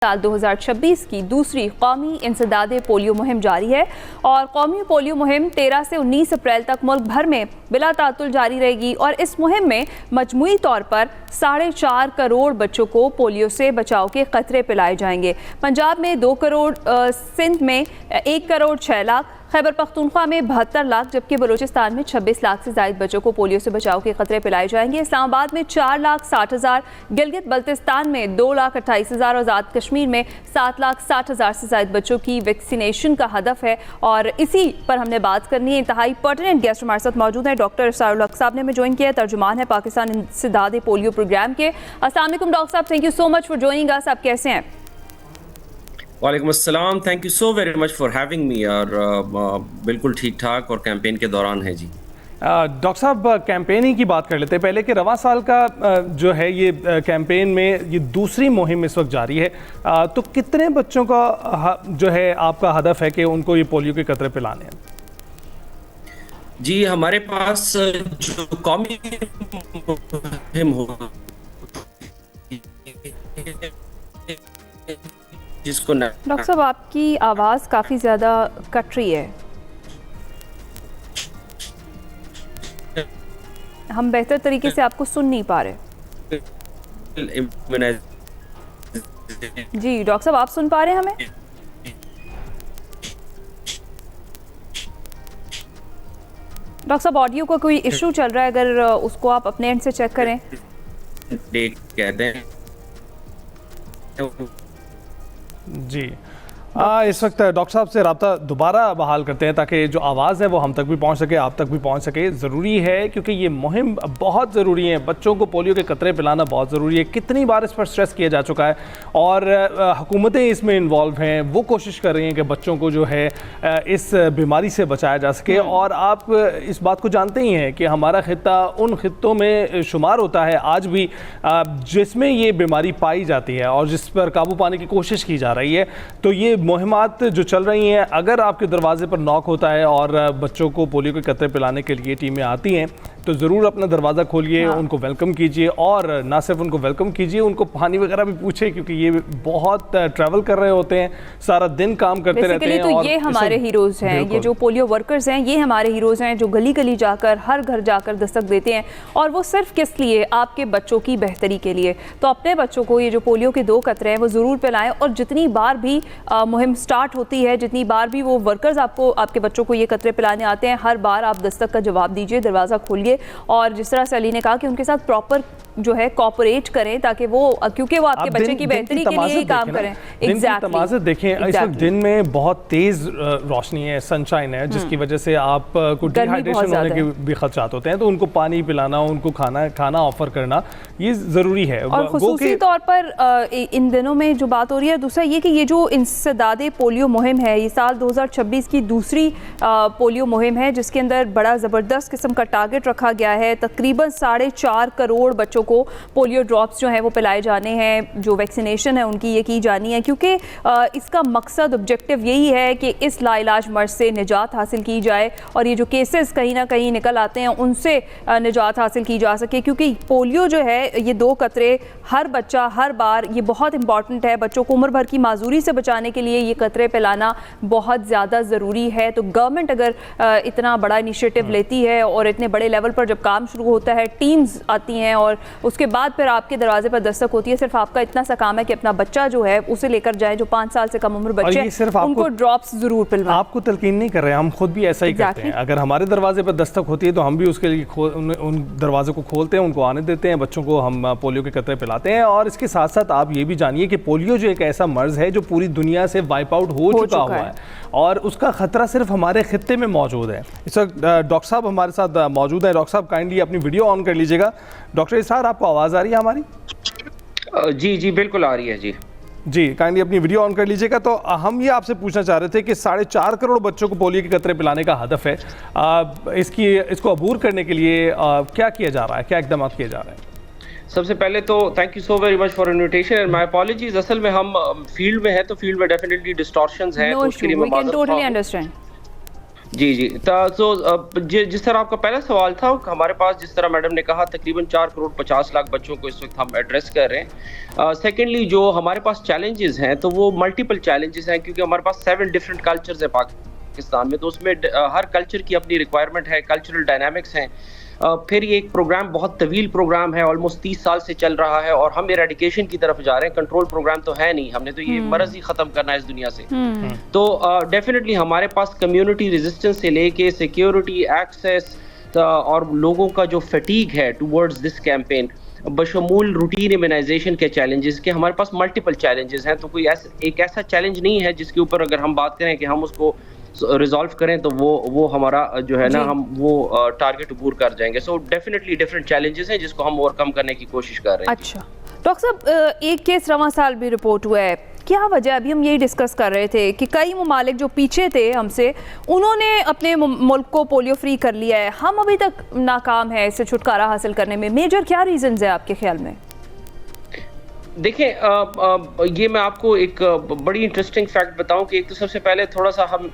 साल 2026 की दूसरी कौमी इंसदादे पोलियो मुहिम जारी है और कौमी पोलियो मुहिम 13 से 19 अप्रैल तक मुल्क भर में बिला तातुल जारी रहेगी और इस मुहिम में मजमूई तौर पर 4.5 करोड़ बच्चों को पोलियो से बचाव के कतरे पिलाए जाएंगे। पंजाब में 2 करोड़, सिंध में 1 करोड़ 6 लाख, खैबर पख्तूनख्वा में 72 लाख जबकि बलूचिस्तान में 26 लाख से ज़ायद बच्चों को पोलियो से बचाव के खतरे पिलाए जाएंगे। इस्लामाबाद में 4,60,000, गिलगित बल्तिस्तान में 2,28,000 और आज़ाद कश्मीर में 7,60,000 से ज़ायद बच्चों की वैक्सीनेशन का हदफ है। और इसी पर हमने बात करनी है। इंतहाई पर्टिनेंट गेस्ट हमारे साथ मौजूद हैं। डॉक्टर इरशाद हक साहब ने हमें ज्वाइन किया, तर्जुमान है पाकिस्तान इंसदादे पोलियो प्रोग्राम के। अस्सलाम वालेकुम डॉक्टर साहब, thank you so much for joining us. आप कैसे हैं? वालेकुम अस्सलाम, thank you so very much for having me. और बिल्कुल ठीक ठाक और कैंपेन के दौरान है जी। डॉक्टर साहब, कैंपेनिंग की बात कर लेते हैं पहले कि रवां साल का जो है ये कैंपेन में ये दूसरी मुहिम इस वक्त जारी है, तो कितने बच्चों का जो है आपका हदफ है कि उनको ये पोलियो के कतरे पिलाने हैं? जी, हमारे पास जो कौमी मुहिम हो जिसको डॉक्टर साहब आपकी आवाज़ काफ़ी ज़्यादा कट रही है, हम बेहतर तरीके से आपको सुन नहीं पा रहे। जी डॉक्टर साहब, आप सुन पा रहे हैं हमें? डॉक्टर साहब ऑडियो का कोई इशू चल रहा है, अगर उसको आप अपने एंड से चेक करें। कहते हैं जी इस वक्त डॉक्टर साहब से रब्ता दोबारा बहाल करते हैं ताकि जो आवाज़ है वो हम तक भी पहुंच सके, आप तक भी पहुंच सके। ज़रूरी है क्योंकि ये मुहिम बहुत ज़रूरी है, बच्चों को पोलियो के कतरे पिलाना बहुत ज़रूरी है। कितनी बार इस पर स्ट्रेस किया जा चुका है और हुकूमतें इसमें इन्वॉल्व हैं, वो कोशिश कर रही हैं कि बच्चों को जो है इस बीमारी से बचाया जा सके। और आप इस बात को जानते ही हैं कि हमारा ख़ित्ता उन ख़ित्तों में शुमार होता है आज भी जिसमें ये बीमारी पाई जाती है और जिस पर काबू पाने की कोशिश की जा रही है। तो ये मुहिमात जो चल रही हैं, अगर आपके दरवाजे पर नॉक होता है और बच्चों को पोलियो के कतरे पिलाने के लिए टीमें आती हैं तो ज़रूर अपना दरवाज़ा खोलिए, उनको वेलकम कीजिए और ना सिर्फ उनको वेलकम कीजिए, उनको पानी वगैरह भी पूछे क्योंकि ये बहुत ट्रैवल कर रहे होते हैं, सारा दिन काम करते रहते हैं। तो ये हमारे हीरोज़ हैं, ये जो पोलियो वर्कर्स हैं ये हमारे हीरोज़ हैं जो गली गली जाकर हर घर जाकर दस्तक देते हैं और वो सिर्फ किस लिए? आपके बच्चों की बेहतरी के लिए। तो अपने बच्चों को ये जो पोलियो के 2 कतरे हैं वो ज़रूर पिलाएं और जितनी बार भी मुहिम स्टार्ट होती है, जितनी बार भी वो वर्कर्स आपके बच्चों को ये कतरे पिलाने आते हैं, हर बार आप दस्तक का जवाब दीजिए, दरवाज़ा खोलिए और जिस तरह से अली ने कहा कि उनके साथ प्रॉपर जो है कोऑपरेट करें ताकि वो, क्योंकि वो आपके बच्चे की बेहतरी के लिए ही काम करें। एग्जैक्टली देखें, इस वक्त दिन में बहुत तेज रोशनी है, सनशाइन है, जिसकी वजह से आपको डिहाइड्रेशन होने के भी खदशात होते हैं। तो उनको पानी पिलाना, उनको खाना ऑफर करना ये ज़रूरी है। और खुसूसी तौर पर इन दिनों में जो बात हो रही है, दूसरा ये कि ये जो इंसदादे पोलियो मुहिम है ये साल 2026 की दूसरी पोलियो मुहिम है जिसके अंदर बड़ा ज़बरदस्त किस्म का टारगेट रखा गया है। तकरीबन 4.5 करोड़ बच्चों को पोलियो ड्रॉप्स जो हैं वो पिलाए जाने हैं, जो वैक्सीनेशन है उनकी ये की जानी है क्योंकि इसका मकसद ऑब्जेक्टिव यही है कि इस लाइलाज मर्ज से निजात हासिल की जाए और ये जो केसेस कहीं ना कहीं निकल आते हैं उनसे निजात हासिल की जा सके। क्योंकि पोलियो जो है ये 2 कतरे हर बच्चा हर बार, ये बहुत इंपॉर्टेंट है। बच्चों को उम्र भर की माजूरी से बचाने के लिए ये कतरे पिलाना बहुत ज़्यादा ज़रूरी है। तो गवर्नमेंट अगर इतना बड़ा इनिशिएटिव लेती है और इतने बड़े लेवल पर जब काम शुरू होता है, टीम्स आती हैं और उसके बाद फिर आपके दरवाजे पर दस्तक होती है, सिर्फ आपका इतना सा काम है कि अपना बच्चा जो है उसे लेकर जाए, जो 5 साल से कम उम्र बच्चे उनको ड्रॉप्स जरूर पिलवाएं। आपको तलकीन नहीं कर रहे हैं, हम खुद भी ऐसा ही करते हैं। अगर हमारे दरवाजे पर दस्तक होती है तो हम भी उसके लिए उन दरवाज़ों को खोलते हैं, उनको आने देते हैं, बच्चों को हम पोलियो के कतरे पिलाते हैं। और इसके साथ साथ आप ये भी जानिए कि पोलियो जो एक ऐसा मर्ज है जो पूरी दुनिया से वाइप आउट हो चुका हुआ है और उसका खतरा सिर्फ हमारे खित्ते में मौजूद है। इस वक्त डॉक्टर साहब हमारे साथ मौजूद है। डॉक्टर साहब काइंडली अपनी वीडियो ऑन कर लीजिएगा। डॉक्टर इरशाद, आपको आवाज़ आ रही है हमारी? जी बिल्कुल आ रही है जी। काइंडली अपनी वीडियो ऑन कर लीजिएगा। तो हम ये आपसे पूछना चाह रहे थे कि 4.5 करोड़ बच्चों को पोलियो के कतरे पिलाने का हदफ है, इसको अबूर करने के लिए क्या किया जा रहा है, क्या इकदाम किए जा रहे हैं? सबसे पहले तो thank you so very much for invitation and my apologies. असल में हम फील्ड में है तो फील्ड में डेफिनेटली डिस्टॉर्शंस है, तो उसके लिए मैं जी। जिस तरह आपका पहला सवाल था, हमारे पास जिस तरह मैडम ने कहा तकरीबन 4 करोड़ 50 लाख बच्चों को इस वक्त हम एड्रेस कर रहे हैं। सेकेंडली जो हमारे पास चैलेंजेस हैं तो वो मल्टीपल चैलेंजेस हैं, क्योंकि हमारे पास 7 डिफरेंट कल्चर्स हैं पाकिस्तान में, तो उसमें हर कल्चर की अपनी रिक्वायरमेंट है, कल्चरल डायनामिक्स हैं। फिर ये एक प्रोग्राम बहुत तवील प्रोग्राम है, ऑलमोस्ट 30 साल से चल रहा है, और हम इरेडिकेशन की तरफ जा रहे हैं। कंट्रोल प्रोग्राम तो है नहीं, हमने तो ये मर्ज ही खत्म करना है इस दुनिया से। तो डेफिनेटली हमारे पास कम्युनिटी रेजिस्टेंस से लेके सिक्योरिटी, एक्सेस और लोगों का जो फटीग है टुवर्ड्स दिस कैंपेन, बशमूल रूटीन इम्यूनाइजेशन के चैलेंजेस के, हमारे पास मल्टीपल चैलेंजेस हैं। तो कोई एक ऐसा चैलेंज नहीं है जिसके ऊपर अगर हम बात करें कि हम उसको रिजॉल्व करें तो वो हमारा जो है ना, हम वो टारगेट अबूर कर जाएंगे। सो डेफिनेटली डिफरेंट चैलेंजेस हैं जिसको हम ओवरकम करने की कोशिश कर रहे हैं। अच्छा डॉक्टर साहब, एक केस रवां साल भी रिपोर्ट हुआ है, क्या वजह? अभी हम यही डिस्कस कर रहे थे कि कई ममालिक जो पीछे थे हमसे, उन्होंने अपने मुल्क को पोलियो फ्री कर लिया है, हम अभी तक नाकाम है इससे छुटकारा हासिल करने में। मेजर क्या रीजंस है आपके ख्याल में? देखिए, ये मैं आपको एक बड़ी इंटरेस्टिंग फैक्ट बताऊं कि एक तो सबसे पहले थोड़ा सा हम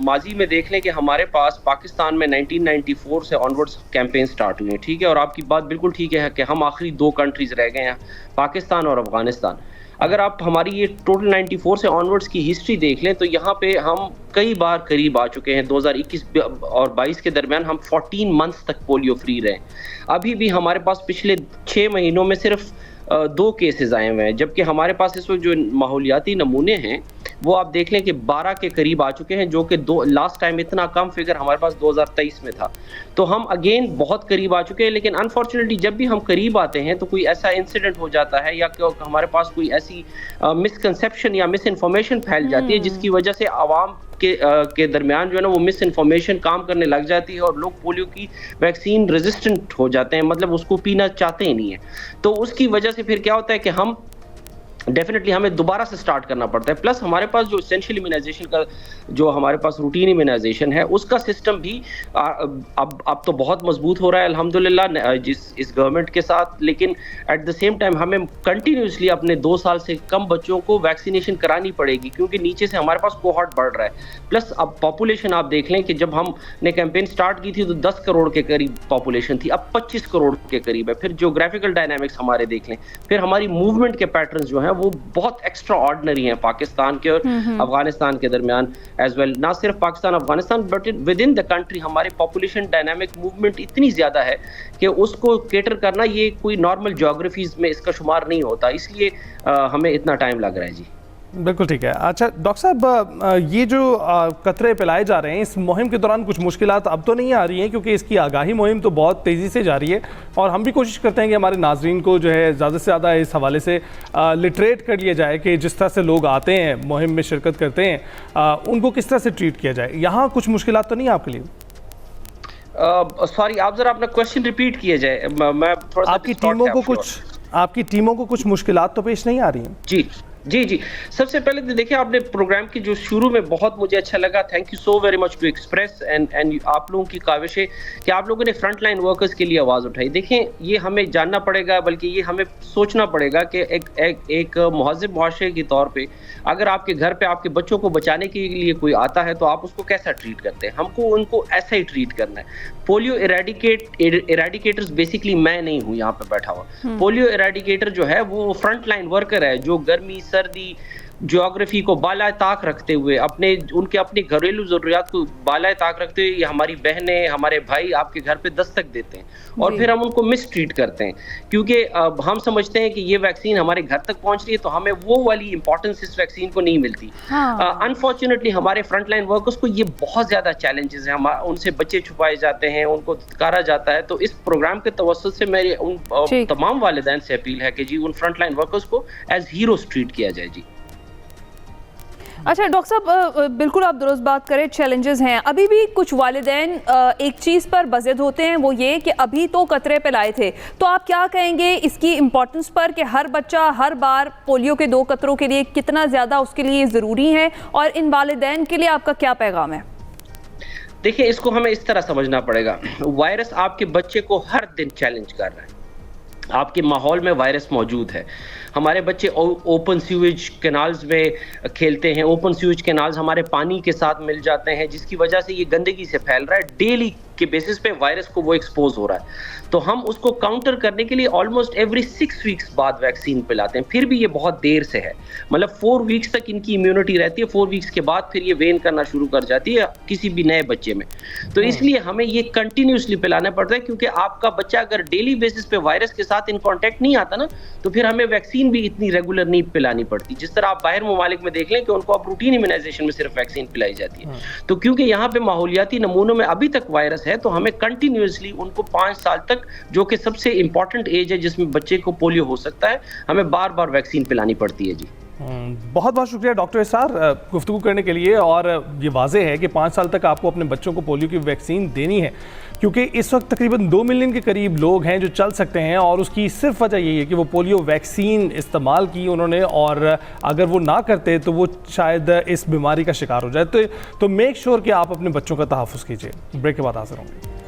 माजी में देख लें कि हमारे पास पाकिस्तान में 1994 से ऑनवर्ड्स कैंपेन स्टार्ट हुए हैं, ठीक है। और आपकी बात बिल्कुल ठीक है कि हम आखिरी 2 कंट्रीज रह गए हैं, पाकिस्तान और अफगानिस्तान। अगर आप हमारी ये टोटल 94 से ऑनवर्ड्स की हिस्ट्री देख लें तो यहाँ पे हम कई बार करीब आ चुके हैं। 2021 और 22 के दरमियान हम 14 मंथ्स तक पोलियो फ्री रहे। अभी भी हमारे पास पिछले 6 महीनों में सिर्फ 2 केसेस आए हुए हैं, जबकि हमारे पास इस वक्त जो माहौलियाती नमूने हैं वो आप देख लें कि 12 के करीब आ चुके हैं, जो कि लास्ट टाइम इतना कम फिगर हमारे पास 2023 में था। तो हम अगेन बहुत करीब आ चुके हैं, लेकिन अनफॉर्चुनेटली जब भी हम करीब आते हैं तो कोई ऐसा इंसिडेंट हो जाता है या हमारे पास कोई ऐसी मिसकंसेप्शन या मिस इन्फॉर्मेशन फैल जाती है जिसकी वजह से आवाम के दरमियान जो है ना वो मिस इन्फॉर्मेशन काम करने लग जाती है और लोग पोलियो की वैक्सीन रेजिस्टेंट हो जाते हैं, मतलब उसको पीना चाहते ही नहीं है। तो उसकी वजह से फिर क्या होता है कि हम डेफिनेटली हमें दोबारा से स्टार्ट करना पड़ता है। प्लस हमारे पास जो एसेंशियल इम्यूनाइजेशन का जो हमारे पास रूटीन इम्यूनाइजेशन है उसका सिस्टम भी अब तो बहुत मजबूत हो रहा है अल्हम्दुलिल्लाह इस गवर्नमेंट के साथ, लेकिन एट द सेम टाइम हमें कंटिन्यूसली अपने 2 साल से कम बच्चों को वैक्सीनेशन करानी पड़ेगी, क्योंकि नीचे से हमारे पास कोहॉर्ट बढ़ रहा है। प्लस अब पॉपुलेशन आप देख लें कि जब हमने कैंपेन स्टार्ट की थी तो 10 करोड़ के करीब पॉपुलेशन थी, अब 25 करोड़ के करीब है। फिर जियोग्राफिकल डायनामिक्स हमारे देख लें, फिर हमारी मूवमेंट के पैटर्न्स जो हैं वो बहुत एक्स्ट्रा ऑर्डिनरी हैं पाकिस्तान के और अफगानिस्तान के दरमियान एज वेल। ना सिर्फ Pakistan Afghanistan but within the country हमारी पॉपुलेशन डायनामिक मूवमेंट इतनी ज्यादा है कि उसको केटर करना ये कोई नॉर्मल ज्योग्राफीज में इसका शुमार नहीं होता, इसलिए हमें इतना टाइम लग रहा है। जी बिल्कुल ठीक है। अच्छा डॉक्टर साहब, ये जो कतरे पिलाए जा रहे हैं इस मुहिम के दौरान कुछ मुश्किलात अब तो नहीं आ रही हैं, क्योंकि इसकी आगाही मुहिम तो बहुत तेज़ी से जारी है और हम भी कोशिश करते हैं कि हमारे नाजरीन को जो है ज़्यादा से ज़्यादा इस हवाले से लिटरेट कर लिया जाए कि जिस तरह से लोग आते हैं मुहिम में शिरकत करते हैं उनको किस तरह से ट्रीट किया जाए। यहाँ कुछ मुश्किलात तो नहीं है आपके लिए? सॉरी, आप जरा अपना क्वेश्चन रिपीट किया जाए, मैं थोड़ा सा आपकी टीमों को कुछ मुश्किलात तो पेश नहीं आ रही हैं? जी। सबसे पहले तो देखिए, आपने प्रोग्राम की जो शुरू में बहुत मुझे अच्छा लगा, thank you so very much to express and आप लोगों की काविशें कि आप लोगों ने फ्रंट लाइन वर्कर्स के लिए आवाज़ उठाई। देखें, ये हमें जानना पड़ेगा, बल्कि ये हमें सोचना पड़ेगा कि एक मुहज़्ज़िब मुआशरे के तौर पे अगर आपके घर पे आपके बच्चों को बचाने के लिए कोई आता है तो आप उसको कैसा ट्रीट करते हैं। हमको उनको ऐसा ही ट्रीट करना है। पोलियो इरेडिकेटर्स बेसिकली मैं नहीं हूँ यहाँ पे बैठा हुआ। पोलियो इरेडिकेटर जो है वो फ्रंट लाइन वर्कर है जो गर्मी सर्दी ज्योग्राफी को बालाए ताक रखते हुए उनके अपनी घरेलू ज़रूरियात को बालाए ताक रखते हुए हमारी बहनें हमारे भाई आपके घर पे दस्तक देते हैं और फिर हम उनको मिसट्रीट करते हैं, क्योंकि हम समझते हैं कि ये वैक्सीन हमारे घर तक पहुंच रही है तो हमें वो वाली इंपॉर्टेंस इस वैक्सीन को नहीं मिलती। अनफॉर्चुनेटली हमारे फ्रंट लाइन वर्कर्स को ये बहुत ज़्यादा चैलेंजेस हैं, उनसे बच्चे छुपाए जाते हैं, उनको धत्कारा जाता है। तो इस प्रोग्राम के तवस्सुत से मेरे उन तमाम वालिदैन से अपील है कि जी उन फ्रंट लाइन वर्कर्स को एज हीरोज ट्रीट किया जाए। जी अच्छा डॉक्टर साहब, बिल्कुल आप दुरुस्त बात करें, चैलेंजेस हैं। अभी भी कुछ वालिदैन एक चीज़ पर बज़िद होते हैं, वो ये कि अभी तो कतरे पिलाए थे, तो आप क्या कहेंगे इसकी इम्पोर्टेंस पर कि हर बच्चा हर बार पोलियो के 2 कतरों के लिए कितना ज़्यादा उसके लिए ज़रूरी है, और इन वालिदैन के लिए आपका क्या पैगाम है? देखिए, इसको हमें इस तरह समझना पड़ेगा, वायरस आपके बच्चे को हर दिन चैलेंज कर रहा है, आपके माहौल में वायरस मौजूद है। हमारे बच्चे ओपन सीवेज कैनाल्स में खेलते हैं, ओपन सीवेज कैनाल्स हमारे पानी के साथ मिल जाते हैं, जिसकी वजह से ये गंदगी से फैल रहा है। डेली के बेसिस पे वायरस को वो एक्सपोज हो रहा है। तो हम उसको काउंटर करने के लिए ऑलमोस्ट एवरी 6 वीक्स बाद वैक्सीन पिलाते हैं। फिर भी ये बहुत देर से है, मतलब 4 वीक्स तक इनकी इम्यूनिटी रहती है। 4 वीक्स के बाद फिर ये वेन करना शुरू कर जाती है किसी भी नए बच्चे में। तो इसलिए हमें ये कंटिन्यूसली पिलाना पड़ता है, क्योंकि आपका बच्चा अगर डेली बेसिस पे वायरस के साथ इन कॉन्टेक्ट नहीं आता ना, तो फिर हमें वैक्सीन भी इतनी रेगुलर नहीं पिलानी पड़ती। जिस तरह आप बाहर ममालिक में देख लें कि उनको अब रूटीन इम्यूनाइजेशन में सिर्फ वैक्सीन पिलाई जाती है। तो क्योंकि यहाँ पे माहौलियाती नमूनों में अभी तक वायरस है, तो हमें कंटिन्यूसली उनको 5 साल तक, जो कि सबसे इंपॉर्टेंट एज है जिसमें बच्चे को पोलियो हो सकता है, हमें बार बार वैक्सीन पिलानी पड़ती है जी। बहुत बहुत शुक्रिया डॉक्टर इसरार गुफ्तगू करने के लिए। और ये वाज़ेह है कि 5 साल तक आपको अपने बच्चों को पोलियो की वैक्सीन देनी है, क्योंकि इस वक्त तकरीबन 2 मिलियन के करीब लोग हैं जो चल सकते हैं, और उसकी सिर्फ वजह यही है कि वो पोलियो वैक्सीन इस्तेमाल की उन्होंने, और अगर वो ना करते तो वो शायद इस बीमारी का शिकार हो जाए। तो मेक श्योर कि आप अपने बच्चों का तहफ़्फ़ुज़ कीजिए। ब्रेक के बाद हाज़िर होंगे।